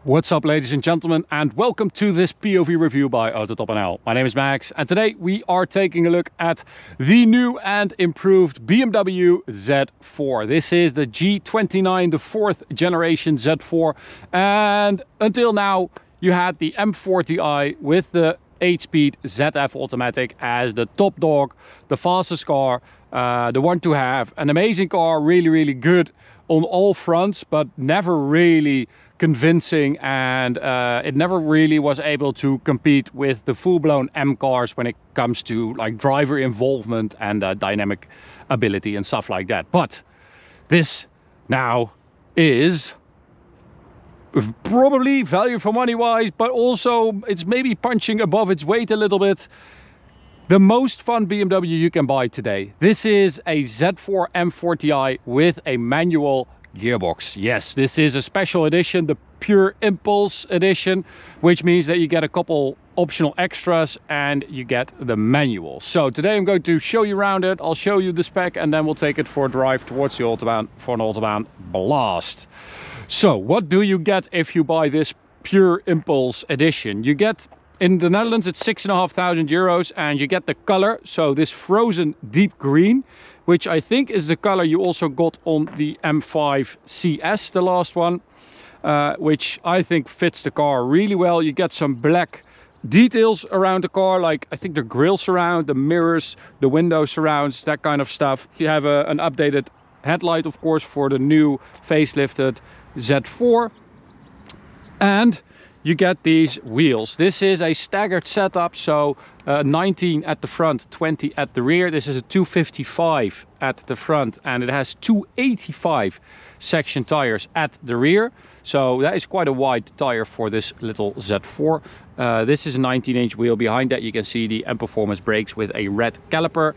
What's up, ladies and gentlemen, and welcome to this POV review by Autobahn. My name is Max, and today we are taking a look at the new and improved BMW Z4. This is the G29, the fourth generation Z4, and until now you had the M40i with the 8-speed ZF automatic as the top dog, the fastest car, the one to have. An amazing car, really good on all fronts, but never really convincing, and it never really was able to compete with the full-blown M cars when it comes to like driver involvement and dynamic ability and stuff like that. But this now is probably value for money wise, but also it's maybe punching above its weight a little bit. The most fun BMW you can buy today. This is a Z4 M40i with a manual gearbox. Yes, this is a special edition, the Pure Impulse edition, which means that you get a couple optional extras and you get the manual. So today I'm going to show you around it. I'll show you the spec and then we'll take it for a drive towards the Autobahn for an Autobahn blast. So what do you get if you buy this Pure Impulse edition? You get, in the Netherlands, it's €6,500, and you get the color, so this frozen deep green, which I think is the color you also got on the M5 CS, the last one, which I think fits the car really well. You get some black details around the car, like I think the grille surround, the mirrors, the window surrounds, that kind of stuff. You have an updated headlight, of course, for the new facelifted Z4, and you get these wheels. This is a staggered setup, so 19 at the front, 20 at the rear. This is a 255 at the front, and it has 285 section tires at the rear. So that is quite a wide tire for this little Z4. This is a 19-inch wheel. Behind that you can see the M Performance brakes with a red caliper.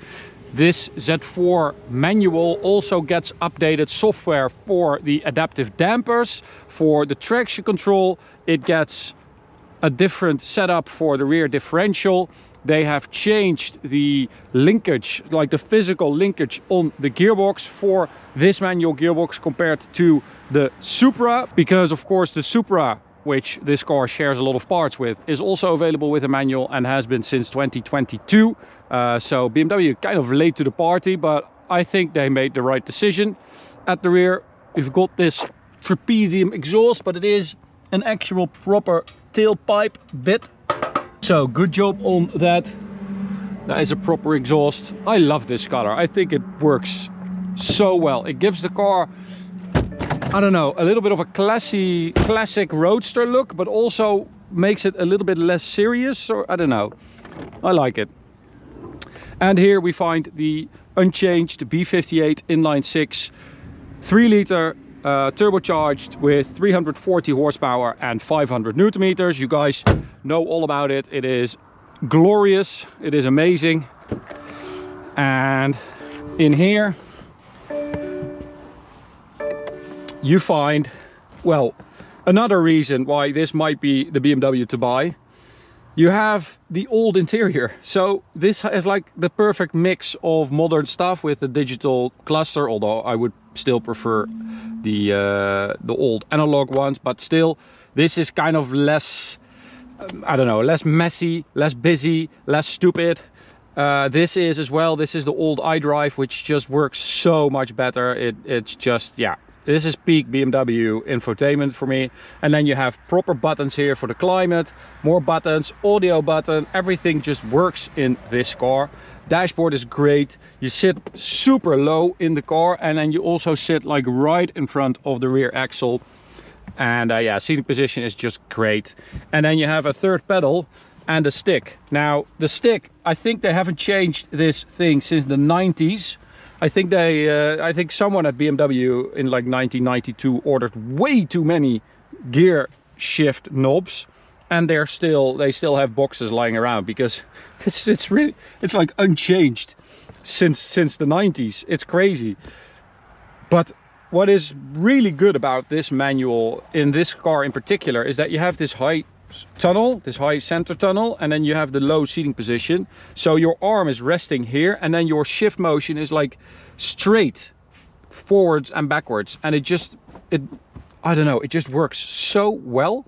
This Z4 manual also gets updated software for the adaptive dampers, for the traction control. It gets a different setup for the rear differential. They have changed the linkage, like the physical linkage on the gearbox for this manual gearbox compared to the Supra, because of course the Supra, which this car shares a lot of parts with, is also available with a manual and has been since 2022. So BMW kind of late to the party, but I think they made the right decision. At the rear we've got this trapezium exhaust, but it is an actual proper tailpipe bit, so good job on that. That is a proper exhaust. I love this color. I think it works so well. It gives the car, I don't know, a little bit of a classic roadster look, but also makes it a little bit less serious, or I don't know. I like it. And here we find the unchanged B58 inline 6 3-liter turbocharged with 340 horsepower and 500 newton meters. You guys know all about it. It is glorious. It is amazing. And in here you find, well, another reason why this might be the BMW to buy. You have the old interior, so this is like the perfect mix of modern stuff with the digital cluster, although I would still prefer the old analog ones, but still this is kind of less, I don't know, less messy, less busy, less stupid. This is as well, this is the old iDrive, which just works so much better. It's just, yeah, this is peak BMW infotainment for me. And then you have proper buttons here for the climate, more buttons, audio button, everything just works in this car. Dashboard is great. You sit super low in the car, and then you also sit like right in front of the rear axle. And yeah, seating position is just great. And then you have a third pedal and a stick. Now the stick, I think they haven't changed this thing since the 90s. I think I think someone at BMW in like 1992 ordered way too many gear shift knobs, and they still have boxes lying around, because it's really, it's like unchanged since the 90s. It's crazy. But what is really good about this manual in this car in particular is that you have this high tunnel, this high center tunnel, and then you have the low seating position, so your arm is resting here, and then your shift motion is like straight forwards and backwards, and I don't know, it just works so well.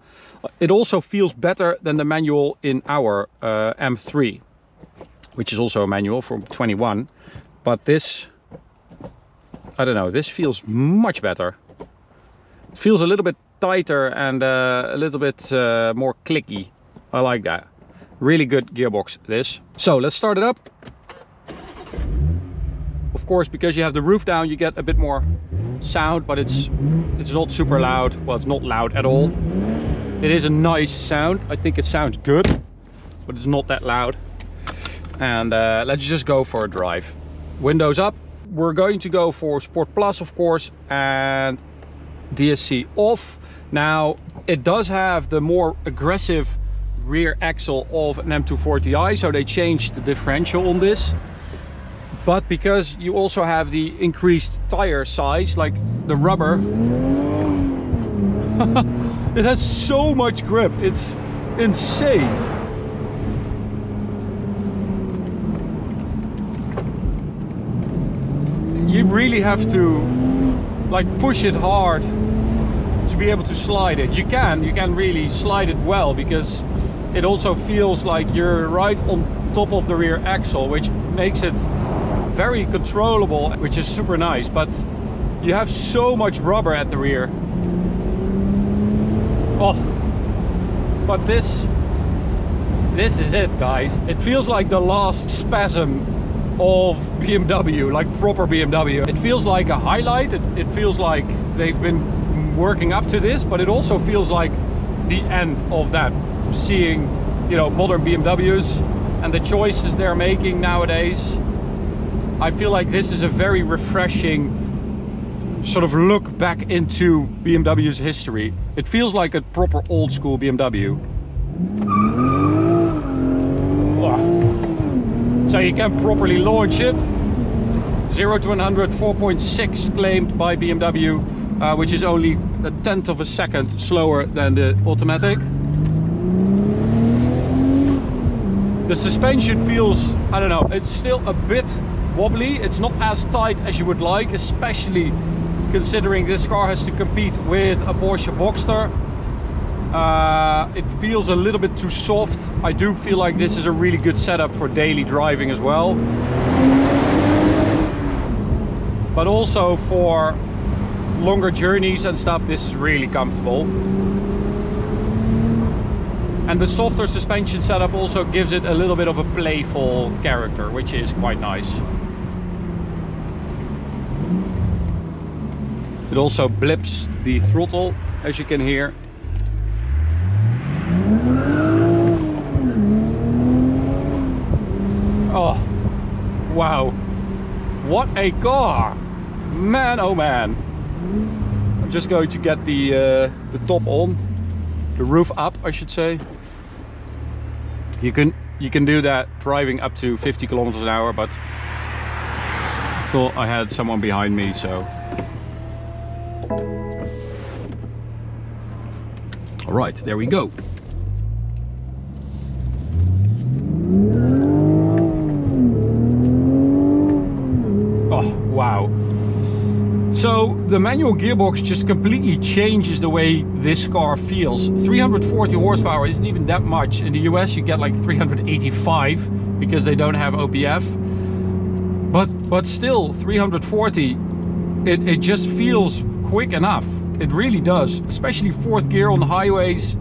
It also feels better than the manual in our M3, which is also a manual from 21. But this, I don't know, this feels much better. It feels a little bit tighter and a little bit more clicky. I like that. Really good gearbox, this. So let's start it up. Of course, because you have the roof down, you get a bit more sound, but it's not super loud. Well, it's not loud at all. It is a nice sound. I think it sounds good, but it's not that loud. And let's just go for a drive. Windows up. We're going to go for Sport Plus, of course, and DSC off. Now, it does have the more aggressive rear axle of an M240i, so they changed the differential on this. But because you also have the increased tire size, like the rubber, it has so much grip, it's insane. You really have to like push it hard to be able to slide it. You can really slide it well, because it also feels like you're right on top of the rear axle, which makes it very controllable, which is super nice. But you have so much rubber at the rear. Oh, but this is it, guys. It feels like the last spasm of BMW, like proper BMW. It feels like a highlight. It feels like they've been working up to this, but it also feels like the end of that. Seeing, you know, modern BMWs and the choices they're making nowadays, I feel like this is a very refreshing sort of look back into BMW's history. It feels like a proper old school BMW. So you can properly launch it. 0 to 100, 4.6 claimed by BMW, which is only a tenth of a second slower than the automatic. The suspension feels, I don't know, it's still a bit wobbly. It's not as tight as you would like, especially considering this car has to compete with a Porsche Boxster. It feels a little bit too soft. I do feel like this is a really good setup for daily driving as well, but also for longer journeys and stuff. This is really comfortable, and the softer suspension setup also gives it a little bit of a playful character, which is quite nice. It also blips the throttle, as you can hear. Oh, wow, what a car, man, oh man. I'm just going to get the top on, the roof up, I should say. You can do that driving up to 50 kilometers an hour, but I thought I had someone behind me, so. All right, there we go. Oh, wow. So the manual gearbox just completely changes the way this car feels. 340 horsepower isn't even that much. In the US you get like 385 because they don't have OPF. But still, 340, it just feels quick enough. It really does, especially fourth gear on the highways.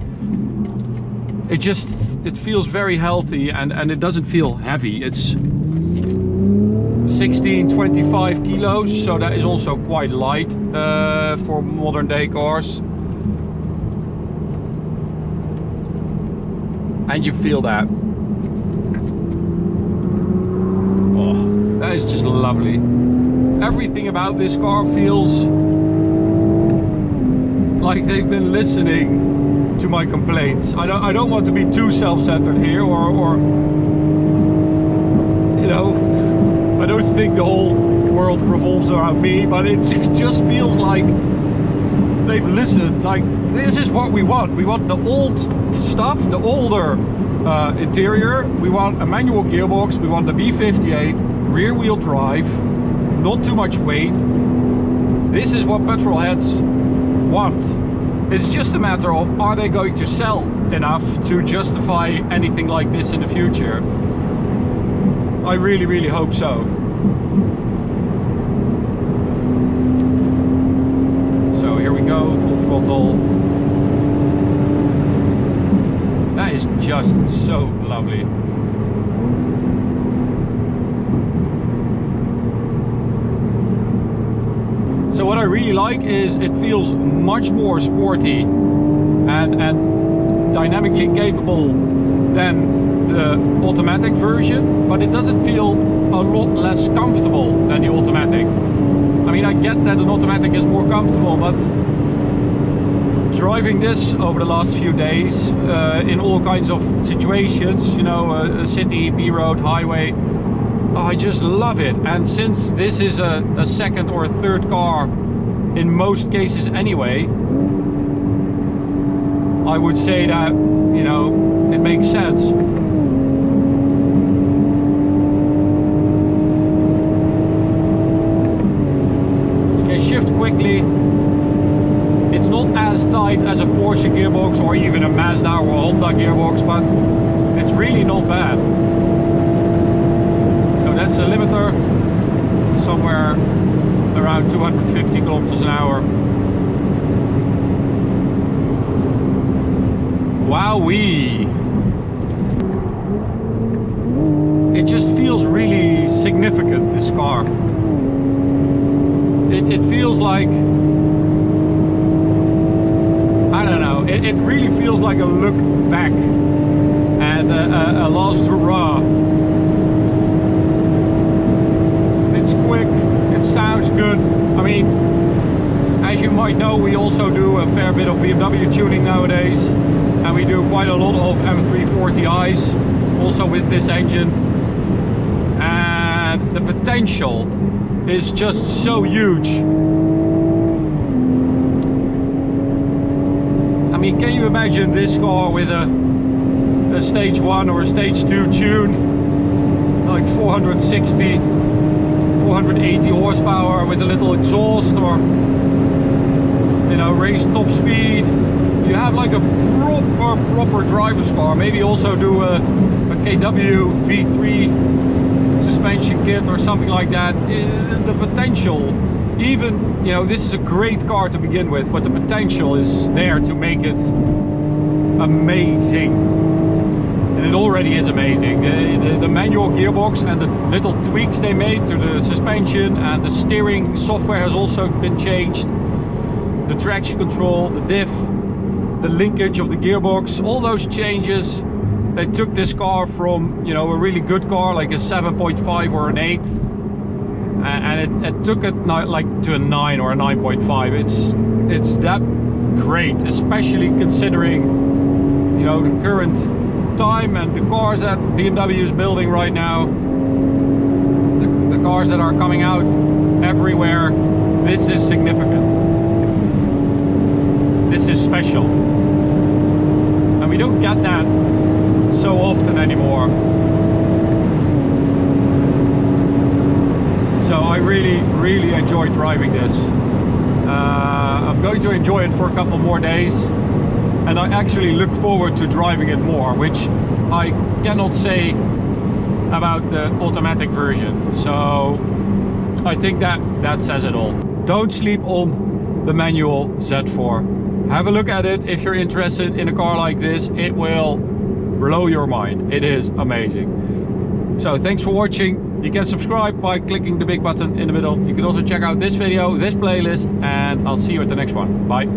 It feels very healthy, and it doesn't feel heavy. It's 1625 kilos, so that is also quite light for modern day cars. And you feel that. Oh, that is just lovely. Everything about this car feels like they've been listening to my complaints. I don't want to be too self-centered here, or you know, I don't think the whole world revolves around me, but it just feels like they've listened. Like, this is what we want. We want the old stuff, the older interior. We want a manual gearbox. We want the V58 rear wheel drive, not too much weight. This is what petrol heads want. It's just a matter of, are they going to sell enough to justify anything like this in the future? I really, really hope so. So here we go, full throttle. That is just so lovely. So what I really like is it feels much more sporty and dynamically capable than the automatic version, but it doesn't feel a lot less comfortable than the automatic. I mean, I get that an automatic is more comfortable, but driving this over the last few days in all kinds of situations, you know, a city, B-road, highway, I just love it. And since this is a second or a third car in most cases anyway, I would say that, you know, it makes sense. Okay, shift quickly. It's not as tight as a Porsche gearbox or even a Mazda or a Honda gearbox, but it's really not bad. So that's the limiter, somewhere around 250 kilometers an hour. Wowee! It just feels really significant, this car. It feels like, I don't know, it really feels like a look back and a last hurrah. It's quick, it sounds good. I mean, as you might know, we also do a fair bit of BMW tuning nowadays, and we do quite a lot of M340i's also with this engine, and the potential is just so huge. I mean, can you imagine this car with a stage 1 or a stage 2 tune, like 460, 480 horsepower with a little exhaust, or, you know, race top speed? You have like a proper driver's car. Maybe also do a KW V3 suspension kit or something like that. The potential, even, you know, this is a great car to begin with, but the potential is there to make it amazing. And it already is amazing. The manual gearbox and the little tweaks they made to the suspension, and the steering software has also been changed. The traction control, the diff, the linkage of the gearbox, all those changes, they took this car from, you know, a really good car like a 7.5 or an 8, and it took it like to a 9 or a 9.5. It's that great, especially considering, you know, the current time and the cars that BMW is building right now, the cars that are coming out everywhere. This is significant. This is special, and we don't get that so often anymore. So I really enjoyed driving this. I'm going to enjoy it for a couple more days, and I actually look forward to driving it more, which I cannot say about the automatic version. So I think that says it all. Don't sleep on the manual Z4. Have a look at it if you're interested in a car like this. It will blow your mind. It is amazing. So thanks for watching. You can subscribe by clicking the big button in the middle. You can also check out this video, this playlist, and I'll see you at the next one. Bye.